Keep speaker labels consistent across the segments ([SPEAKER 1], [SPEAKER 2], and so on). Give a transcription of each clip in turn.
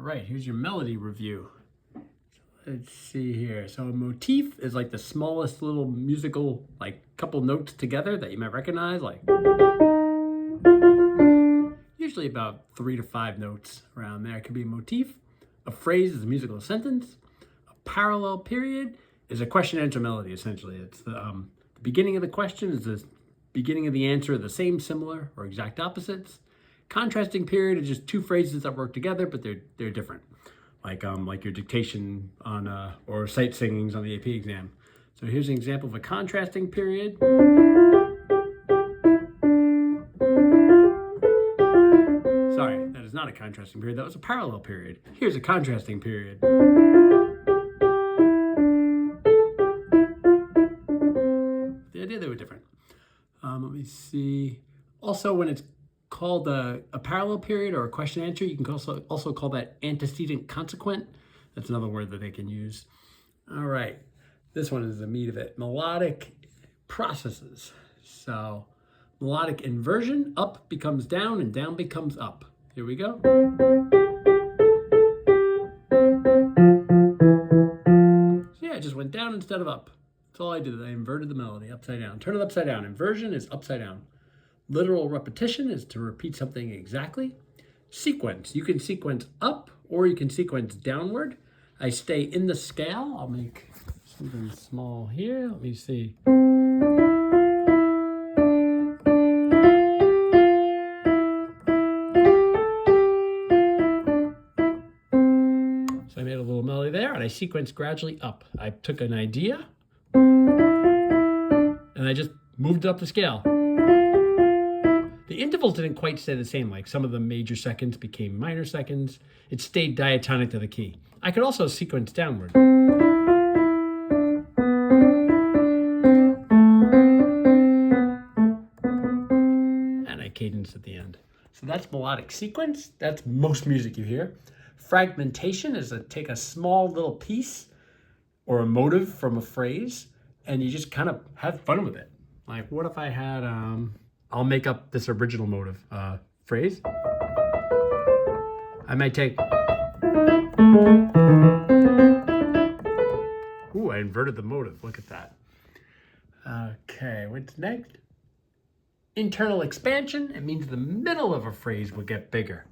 [SPEAKER 1] right, here's your melody review. Let's see here. So a motif is like the smallest little musical, like couple notes together that you might recognize, like usually about 3 to 5 notes around there. It could be a motif. A phrase is a musical sentence. A parallel period is a question answer melody, essentially. It's the beginning of the question is the beginning of the answer, the same, similar, or exact opposites. Contrasting period is just two phrases that work together, but they're different. Like your dictation on or sight singings on the AP exam. So here's an example of a contrasting period. Sorry, that is not a contrasting period. That was a parallel period. Here's a contrasting period. The idea they were different. Let me see. Also, when it's called a parallel period or a question answer, you can also call that antecedent consequent. That's another word that they can use. All right, this one is the meat of it. Melodic processes. So melodic inversion, up becomes down and down becomes up. Here we go. So yeah, it just went down instead of up. That's all I did. I inverted the melody upside down. Turn it upside down. Inversion is upside down. Literal repetition is to repeat something exactly. Sequence, you can sequence up or you can sequence downward. I stay in the scale. I'll make something small here. Let me see. So I made a little melody there and I sequenced gradually up. I took an idea and I just moved it up the scale. The intervals didn't quite stay the same, like some of the major seconds became minor seconds. It stayed diatonic to the key. I could also sequence downward. And I cadence at the end. So that's melodic sequence. That's most music you hear. Fragmentation is to take a small little piece or a motive from a phrase and you just kind of have fun with it. Like what if I had... I'll make up this original motive phrase. I might take... Ooh, I inverted the motive. Look at that. Okay, what's next? Internal expansion. It means the middle of a phrase will get bigger.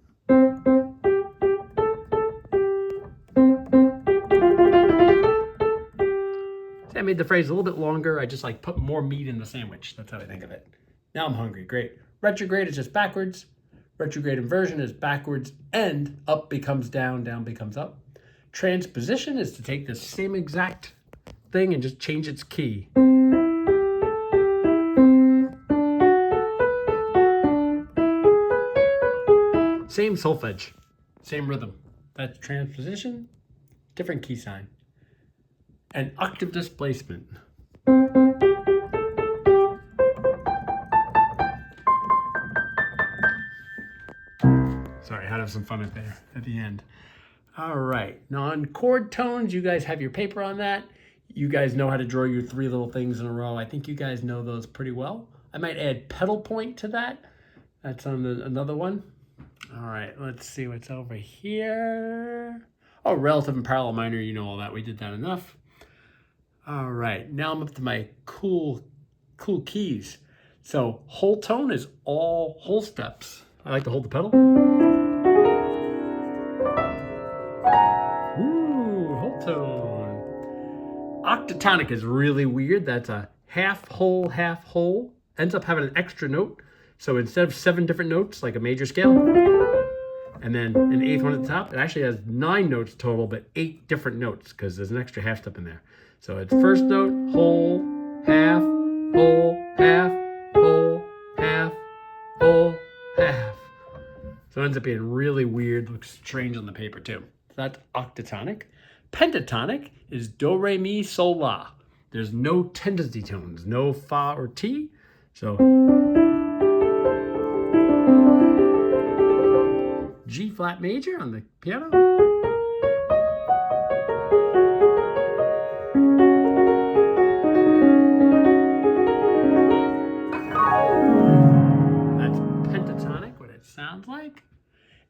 [SPEAKER 1] See, I made the phrase a little bit longer. I just like put more meat in the sandwich. That's how I think of it. Now I'm hungry, great. Retrograde is just backwards. Retrograde inversion is backwards and up becomes down, down becomes up. Transposition is to take the same exact thing and just change its key. Same solfege, same rhythm. That's transposition, different key sign. And octave displacement. Sorry, I had to have some fun at the end. All right, now on chord tones, you guys have your paper on that. You guys know how to draw your 3 little things in a row. I think you guys know those pretty well. I might add pedal point to that. That's on another one. All right, let's see what's over here. Oh, relative and parallel minor, you know all that. We did that enough. All right, now I'm up to my cool keys. So whole tone is all whole steps. I like to hold the pedal. Ooh, whole tone. Octatonic is really weird. That's a half whole, half whole. Ends up having an extra note. So instead of 7 different notes, like a major scale, and then an 8th one at the top, it actually has 9 notes total, but 8 different notes because there's an extra half step in there. So it's first note, whole, half, whole, half, whole, half, whole, half. So it ends up being really weird, looks strange on the paper too. So that's octatonic. Pentatonic is do, re, mi, sol, la. There's no tendency tones, no fa or ti. So G flat major on the piano. That's pentatonic, what it sounds like.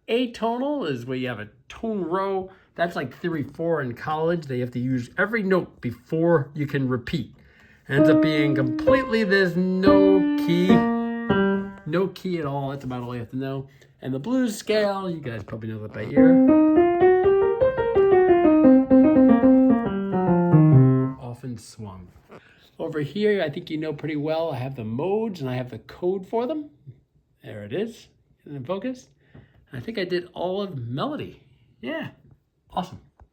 [SPEAKER 1] Atonal is where you have a tone row. That's like theory 4 in college. They have to use every note before you can repeat. Ends up being completely, there's no key at all. That's about all you have to know. And the blues scale, you guys probably know that by ear. Often swung. Over here, I think you know pretty well, I have the modes and I have the code for them. There it is, in focus. I think I did all of melody. Yeah, awesome.